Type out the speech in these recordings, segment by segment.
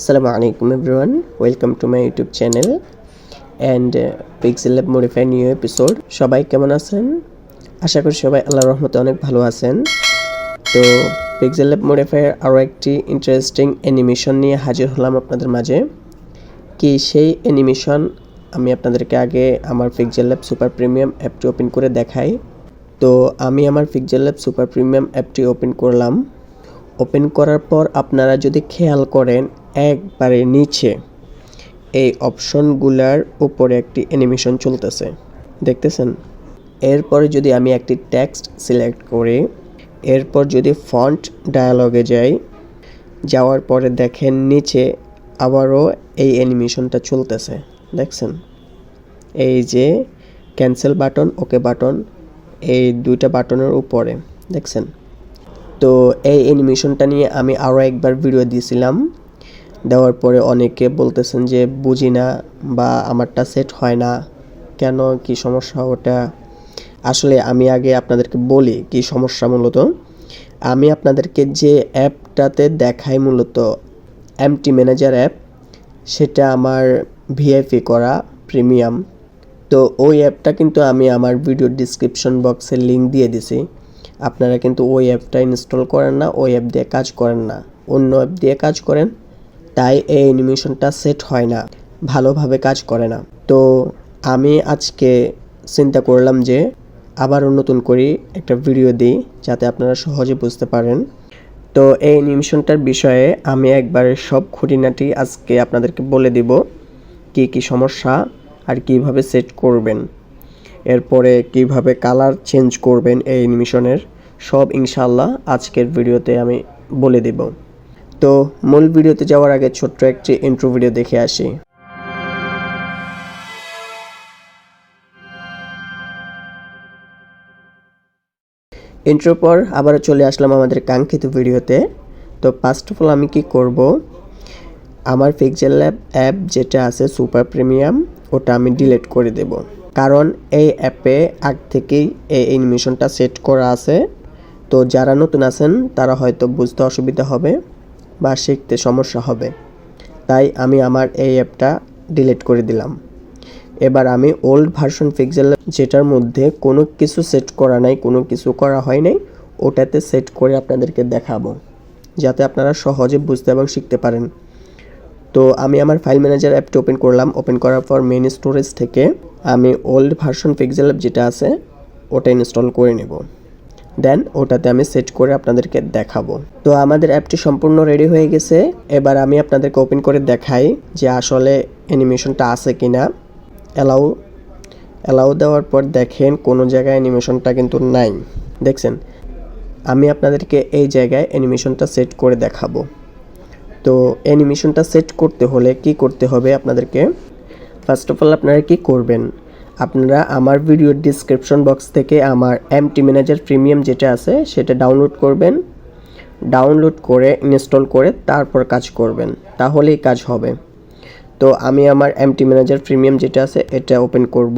Assalamu alaikum everyone, welcome to my YouTube channel and Pixel Lab Modify new episode. সবাই কেমন আছেন? আশা করি সবাই আল্লাহর রহমতে অনেক ভালো আছেন। তো Pixel Lab Modify আরও একটি ইন্টারেস্টিং অ্যানিমেশন নিয়ে হাজির হলাম আপনাদের মাঝে। কি সেই অ্যানিমেশন আমি আপনাদেরকে আগে আমার Pixel Lab Super Premium অ্যাপটি ওপেন করে দেখাই। তো আমি আমার Pixel Lab Super Premium অ্যাপটি ওপেন করলাম। ওপেন করার পর আপনারা যদি খেয়াল করেন একবারে নিচে এই অপশনগুলোর উপরে একটি অ্যানিমেশন চলতেছে, দেখতেছেন? এরপরে যদি আমি একটি টেক্সট সিলেক্ট করি, এরপর যদি ফন্ট ডায়ালগে যাওয়ার পরে দেখেন নিচে আবারও এই অ্যানিমেশনটা চলতেছে, দেখছেন? এই যে ক্যান্সেল বাটন, ওকে বাটন, এই দুইটা বাটনের উপরে দেখছেন? তো এই অ্যানিমেশনটা নিয়ে আমি আরও একবার ভিডিও দিয়েছিলাম, দেওয়ার পরে অনেকে বলতেছেন যে বুঝি না বা আমারটা সেট হয় না, কেন, কি সমস্যা ওটা। আসলে আমি আগে আপনাদেরকে বলি কি সমস্যা। মূলত আমি আপনাদেরকে যে অ্যাপটাতে দেখাই, মূলত এমটি ম্যানেজার অ্যাপ, সেটা আমার ভিআইপি করা প্রিমিয়াম। তো ওই অ্যাপটা কিন্তু আমি আমার ভিডিও ডিসক্রিপশন বক্সে লিঙ্ক দিয়ে দিছি। আপনারা কিন্তু ওই অ্যাপটা ইনস্টল করেন না, ওই অ্যাপ দিয়ে কাজ করেন না, অন্য অ্যাপ দিয়ে কাজ করেন, তাই এই অ্যানিমেশনটা সেট হয় না, ভালোভাবে কাজ করে না। তো আমি আজকে চিন্তা করলাম যে আবারও নতুন করে একটা ভিডিও দিই যাতে আপনারা সহজে বুঝতে পারেন। তো এই অ্যানিমেশনটার বিষয়ে আমি একবার সব খুঁটিনাটি আজকে আপনাদেরকে বলে দিব, কি কি সমস্যা আর কিভাবে সেট করবেন, এরপরে কিভাবে কালার চেঞ্জ করবেন এই অ্যানিমেশনের, সব ইনশাআল্লাহ আজকের ভিডিওতে আমি বলে দেব। তো মূল ভিডিওতে যাওয়ার আগে ছোট্ট একটি ইন্ট্রো ভিডিও দেখে আসি। ইন্ট্রোর পর আবারও চলে আসলাম আমাদের কাঙ্ক্ষিত ভিডিওতে। তো ফার্স্ট অফ অল আমি কি করব, আমার Pixel Lab অ্যাপ যেটা আছে সুপার প্রিমিয়াম, ওটা আমি ডিলিট করে দেব। কারণ এই অ্যাপে আগ থেকেই এই অ্যানিমেশনটা সেট করা আছে। তো যারা নতুন আছেন তারা হয়তো বুঝতে অসুবিধা হবে বা শিখতে সমস্যা হবে, তাই আমি আমার এই অ্যাপটা ডিলিট করে দিলাম। এবার আমি ওল্ড ভার্সন Pixel Lab যেটার মধ্যে কোনো কিছু সেট করা নাই, কোনো কিছু করা হয় নাই, ওটাতে সেট করে আপনাদেরকে দেখাবো যাতে আপনারা সহজে বুঝতে এবং শিখতে পারেন। তো আমি আমার ফাইল ম্যানেজার অ্যাপটি ওপেন করলাম। ওপেন করার পর মেইন স্টোরেজ থেকে আমি ওল্ড ভার্সন Pixel Lab যেটা আছে ওটা ইনস্টল করে নেব, দেন ওটাতে আমি সেট করে আপনাদেরকে দেখাবো। তো আমাদের অ্যাপটি সম্পূর্ণ রেডি হয়ে গেছে। এবার আমি আপনাদেরকে ওপেন করে দেখাই যে আসলে অ্যানিমেশনটা আছে কিনা। অ্যালাউ দেওয়ার পর দেখেন কোনো জায়গায় অ্যানিমেশনটা কিন্তু নাই, দেখছেন? আমি আপনাদেরকে এই জায়গায় অ্যানিমেশনটা সেট করে দেখাবো। তো অ্যানিমেশনটা সেট করতে হলে কি করতে হবে আপনাদেরকে, ফার্স্ট অফ অল আপনারা কি করবেন, আপনারা আমার ভিডিওর ডিসক্রিপশন বক্স থেকে আমার এমটি ম্যানেজার প্রিমিয়াম যেটা আছে সেটা ডাউনলোড করবেন। ডাউনলোড করে ইনস্টল করে তারপর কাজ করবেন, তাহলেই কাজ হবে। তো আমি আমার এমটি ম্যানেজার প্রিমিয়াম যেটা আছে এটা ওপেন করব।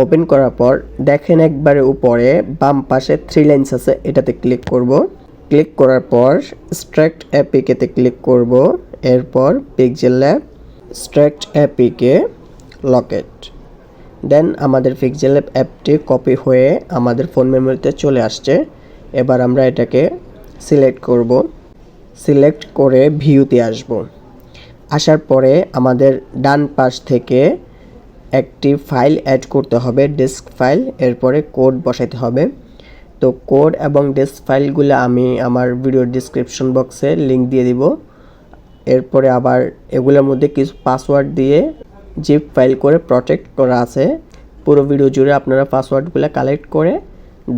ওপেন করার পর দেখেন একবারে উপরে বাম পাশে 3 লাইনস আছে, এটাতে ক্লিক করব। ক্লিক করার পর স্ট্রাক্ট অ্যাপিকেতে ক্লিক করব। এরপর Pixel Lab স্ট্রাক্ট অ্যাপিকে লকেট, দেন আমাদের Pixel Lab অ্যাপটি কপি হয়ে আমাদের ফোন মেমোরিতে চলে আসছে। এবার আমরা এটাকে সিলেক্ট করব। সিলেক্ট করে ভিউতে আসব। আসার পরে আমাদের ডান পাশ থেকে একটি ফাইল অ্যাড করতে হবে, ডেস্ক ফাইল। এরপরে কোড বসাইতে হবে। তো কোড এবং ডেস্ক ফাইলগুলো আমি আমার ভিডিও ডিসক্রিপশন বক্সে লিঙ্ক দিয়ে দিব। এরপরে আবার এগুলোর মধ্যে কিছু পাসওয়ার্ড দিয়ে জিপ ফাইল করে প্রটেক্ট করা আছে। পুরো ভিডিও জুড়ে আপনারা পাসওয়ার্ডগুলো কালেক্ট করে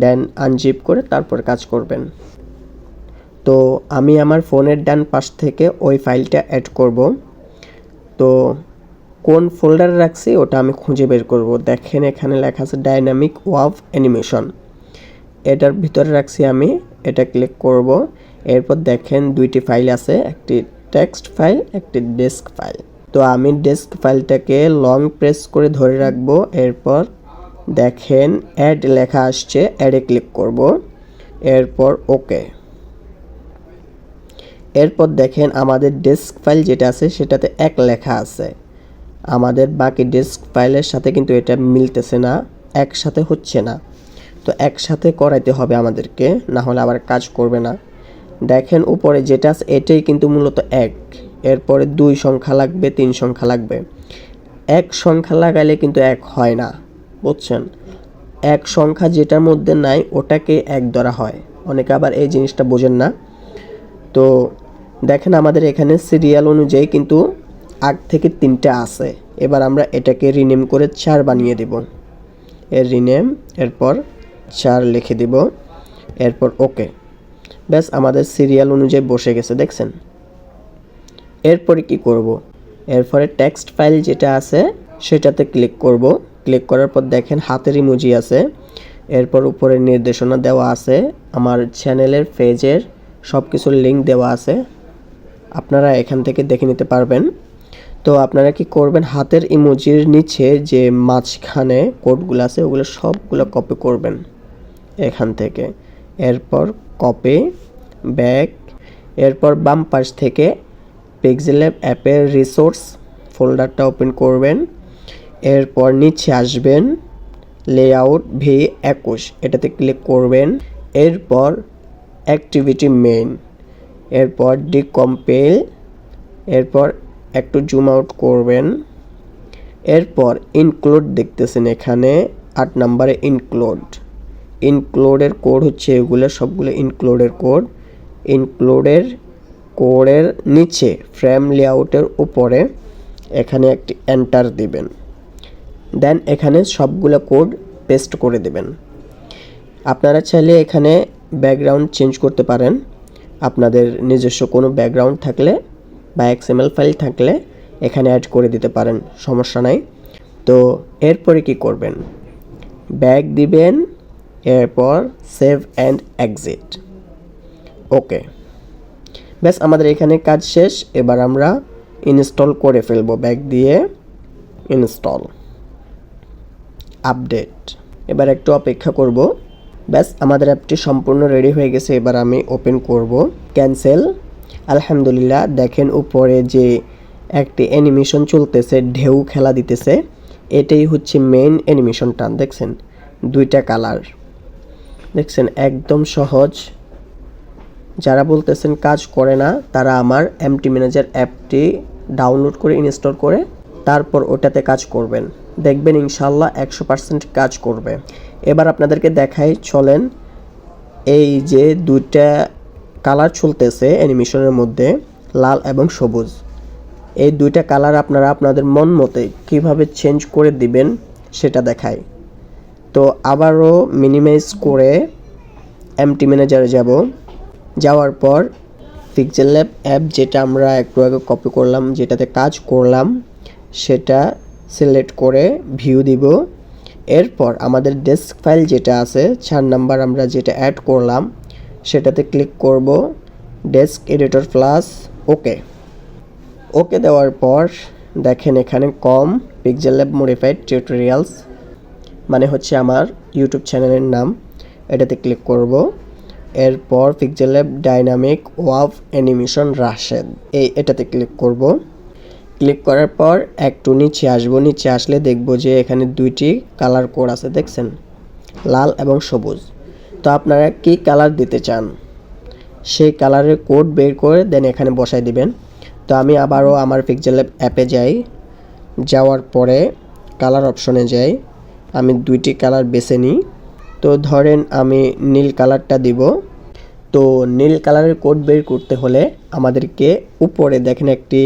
দেন আনজিপ করে তারপর কাজ করবেন। তো আমি আমার ফোনের ডান পাশ থেকে ওই ফাইলটা অ্যাড করব। তো কোন ফোল্ডারে রাখছি ওটা আমি খুঁজে বের করব। দেখেন এখানে লেখা আছে ডাইনামিক ওয়াভ অ্যানিমেশন, এটার ভিতরে রাখছি আমি। এটা ক্লিক করব। এরপর দেখেন দুইটি ফাইল আছে, একটি টেক্সট ফাইল, একটি ডেস্ক ফাইল। তো আমি ডেস্ক ফাইলটাকে লং প্রেস করে ধরে রাখবো। এরপর দেখেন অ্যাড লেখা আসছে, অ্যাডে ক্লিক করব। এরপর ওকে। এরপর দেখেন আমাদের ডেস্ক ফাইল যেটা আছে সেটাতে 1 লেখা আছে। আমাদের বাকি ডেস্ক ফাইলের সাথে কিন্তু এটা মিলতেছে না, একসাথে হচ্ছে না। তো একসাথে করাইতে হবে আমাদেরকে, না হলে আবার কাজ করবে না। দেখেন উপরে যেটা আছে এটাই কিন্তু মূলত 1, এরপরে 2 সংখ্যা লাগবে, 3 সংখ্যা লাগবে। 1 সংখ্যা লাগাইলে কিন্তু 1 হয় না, বুঝছেন? 1 সংখ্যা যেটার মধ্যে নাই ওটাকে 1 ধরা হয়। অনেকে আবার এই জিনিসটা বোঝেন না। তো দেখেন আমাদের এখানে সিরিয়াল অনুযায়ী কিন্তু 8 থেকে 3টা আছে। এবার আমরা এটাকে রিনেম করে 4 বানিয়ে দেব। এর রিনেম, এরপর 4 লিখে দিব, এরপর ওকে। ব্যাস আমাদের সিরিয়াল অনুযায়ী বসে গেছে, দেখছেন? এরপরে কি করব? এরপরে টেক্সট ফাইল যেটা আছে সেটাতে ক্লিক করব। ক্লিক করার পর দেখেন হাতের ইমোজি আছে, এরপর উপরে নির্দেশনা দেওয়া আছে, আমার চ্যানেলের পেজের সব কিছুর লিঙ্ক দেওয়া আছে, আপনারা এখান থেকে দেখে নিতে পারবেন। তো আপনারা কি করবেন, হাতের ইমোজির নিচে যে মাঝখানে কোডগুলো আছে ওগুলো সবগুলো কপি করবেন এখান থেকে। এরপর কপি, ব্যাক, এরপর বাম পাশ থেকে পিক্সেল ল্যাব অ্যাপের রিসোর্স ফোল্ডারটা ওপেন করবেন। এরপর নিচে আসবেন, লেআউট V21 এটাতে ক্লিক করবেন। এরপর অ্যাক্টিভিটি মেইন, এরপর ডিকম্পাইল, এরপর একটু জুম আউট করবেন। এরপর ইনক্লুড দেখতেছেন এখানে 8 নম্বরে ইনক্লুডের কোড হচ্ছে এগুলো সবগুলো ইনক্লুডের কোড। ইনক্লুডের কোডের নিচে ফ্রেম লেআউটের উপরে এখানে একটি এন্টার দিবেন, দেন এখানে সবগুলো কোড পেস্ট করে দেবেন। আপনারা চাইলে এখানে ব্যাকগ্রাউন্ড চেঞ্জ করতে পারেন, আপনাদের নিজস্ব কোনো ব্যাকগ্রাউন্ড থাকলে বা XML ফাইল থাকলে এখানে অ্যাড করে দিতে পারেন, সমস্যা নাই। তো এরপরে কি করবেন, ব্যাক দিবেন, এরপর সেভ অ্যান্ড এক্সিট, ওকে। ব্যাস আমাদের এখানে কাজ শেষ। এবার আমরা ইনস্টল করে ফেলবো, ব্যাক দিয়ে ইনস্টল, আপডেট। এবার একটু অপেক্ষা করব। ব্যাস আমাদের অ্যাপটি সম্পূর্ণ রেডি হয়ে গেছে। এবার আমি ওপেন করব, ক্যান্সেল। আলহামদুলিল্লাহ, দেখেন উপরে যে একটি অ্যানিমেশন চলতেছে, ঢেউ খেলা দিতেছে, এটাই হচ্ছে মেইন অ্যানিমেশনটা। দেখছেন 2টা কালার, দেখছেন একদম সহজ। যারা বলতেছেন কাজ করে না তারা আমার এমটি ম্যানেজার অ্যাপটি ডাউনলোড করে ইনস্টল করে তারপর ওটাতে কাজ করবেন, দেখবেন ইনশাল্লাহ 100% কাজ করবে। এবার আপনাদেরকে দেখাই, চলেন। এই যে 2টা কালার চলতেছে অ্যানিমেশনের মধ্যে, লাল এবং সবুজ, এই 2টা কালার আপনারা আপনাদের মন মতে কীভাবে চেঞ্জ করে দিবেন সেটা দেখাই। তো আবারও মিনিমাইজ করে এমটি ম্যানেজারে যাব, যাওয়ার পর পিক্সেল ল্যাব অ্যাপ যেটা আমরা একটু আগে কপি করলাম, যেটাতে কাজ করলাম, সেটা সিলেক্ট করে ভিউ দিব। এরপর আমাদের ডেস্ক ফাইল যেটা আছে 4 নাম্বার আমরা যেটা অ্যাড করলাম সেটাতে ক্লিক করব, ডেস্ক এডিটর প্লাস ওকে। ওকে দেওয়ার পর দেখেন এখানে কম পিক্সেল ল্যাব মডিফাইড টিউটোরিয়ালস, মানে হচ্ছে আমার ইউটিউব চ্যানেলের নাম, এটাতে ক্লিক করব। এরপর pixel lab dynamic wave animation Rashed, এটাতে ক্লিক করব। ক্লিক করার পর একটু নিচে আসবো, নিচে আসলে দেখব যে এখানে 2টি কালার কোড আছে, দেখছেন লাল এবং সবুজ। তো আপনারা কি কালার দিতে চান সেই কালারের কোড বের করে দেন এখানে বসাই দিবেন। তো আমি আবারও আমার পিক্সেল ল্যাব অ্যাপে যাই, যাওয়ার পরে কালার অপশনে যাই, আমি 2টি কালার বেছে নিই। তো ধরেন আমি নীল কালারটা দিব। তো নীল কালারের কোড বের করতে হলে আমাদেরকে উপরে দেখেন একটি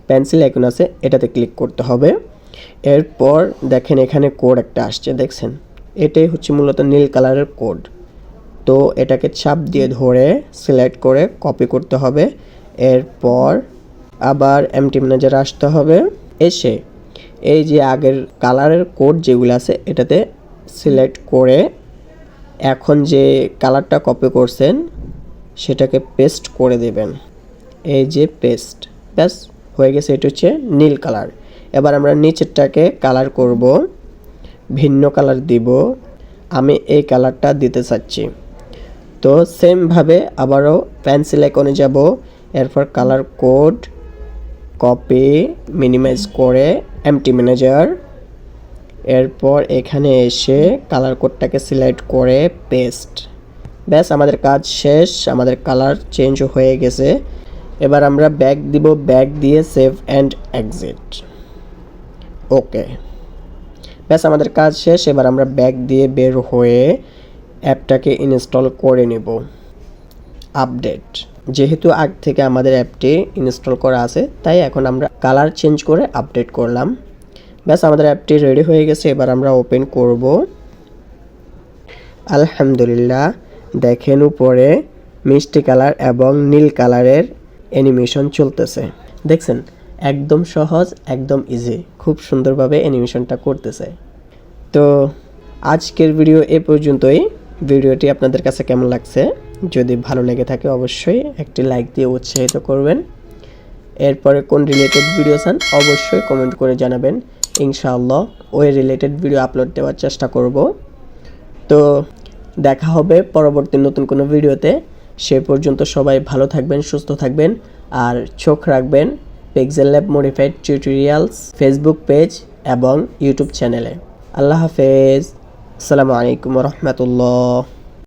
পেন্সিল আইকন আছে, এটাতে ক্লিক করতে হবে। এরপর দেখেন এখানে কোড একটা আসছে, দেখছেন এটাই হচ্ছে মূলত নীল কালারের কোড। তো এটাকে চাপ দিয়ে ধরে সিলেক্ট করে কপি করতে হবে। এরপর আবার এমটি ম্যানেজারে আসতে হবে, এসে এই যে আগের কালারের কোড যেগুলো আছে এটাতে সিলেক্ট করে এখন যে কালারটা কপি করছেন সেটাকে পেস্ট করে দেবেন, এই যে পেস্ট। ব্যাস হয়ে গেছে, এটা হচ্ছে নীল কালার। এবার আমরা নিচেরটাকে কালার করব, ভিন্ন কালার দিব, আমি এই কালারটা দিতে চাচ্ছি। তো সেমভাবে আবারও পেন্সিল আইকনে যাব, এরপর কালার কোড কপি মিনিমাইজ করে এমটি ম্যানেজার, এরপর এখানে এসে কালার কোডটাকে সিলেক্ট করে পেস্ট। ব্যাস আমাদের কাজ শেষ, আমাদের কালার চেঞ্জ হয়ে গেছে। এবার আমরা ব্যাক দিব, ব্যাক দিয়ে সেভ অ্যান্ড এক্সিট। ওকে, ব্যাস আমাদের কাজ শেষ। এবার আমরা ব্যাক দিয়ে বের হয়ে অ্যাপটাকে ইনস্টল করে নেব। আপডেট, যেহেতু আগ থেকে আমাদের অ্যাপটি ইনস্টল করা আছে তাই এখন আমরা কালার চেঞ্জ করে আপডেট করলাম। ব্যাস আমাদের অ্যাপটি রেডি হয়ে গেছে। এবার আমরা ওপেন করব। আলহামদুলিল্লাহ, দেখেন উপরে মিষ্টি কালার এবং নীল কালারের অ্যানিমেশন চলতেছে। দেখছেন, একদম সহজ, একদম ইজি, খুব সুন্দরভাবে অ্যানিমেশনটা করতেছে। তো আজকের ভিডিও এ পর্যন্তই। ভিডিওটি আপনাদের কাছে কেমন লাগছে? যদি ভালো লেগে থাকে অবশ্যই একটি লাইক দিয়ে উৎসাহিত করবেন। এরপরে কোন রিলেটেড ভিডিও চান অবশ্যই কমেন্ট করে জানাবেন। ইনশাআল্লাহ ওই রিলেটেড ভিডিও আপলোড দেওয়ার চেষ্টা করব। তো দেখা হবে পরবর্তী নতুন কোনো ভিডিওতে। সে পর্যন্ত সবাই ভালো থাকবেন, সুস্থ থাকবেন, আর চোখ রাখবেন pixel lab modified tutorials Facebook page এবং ইউটিউব চ্যানেলে। আল্লাহ হাফেজ। আসসালামু আলাইকুম ওয়া রাহমাতুল্লাহ।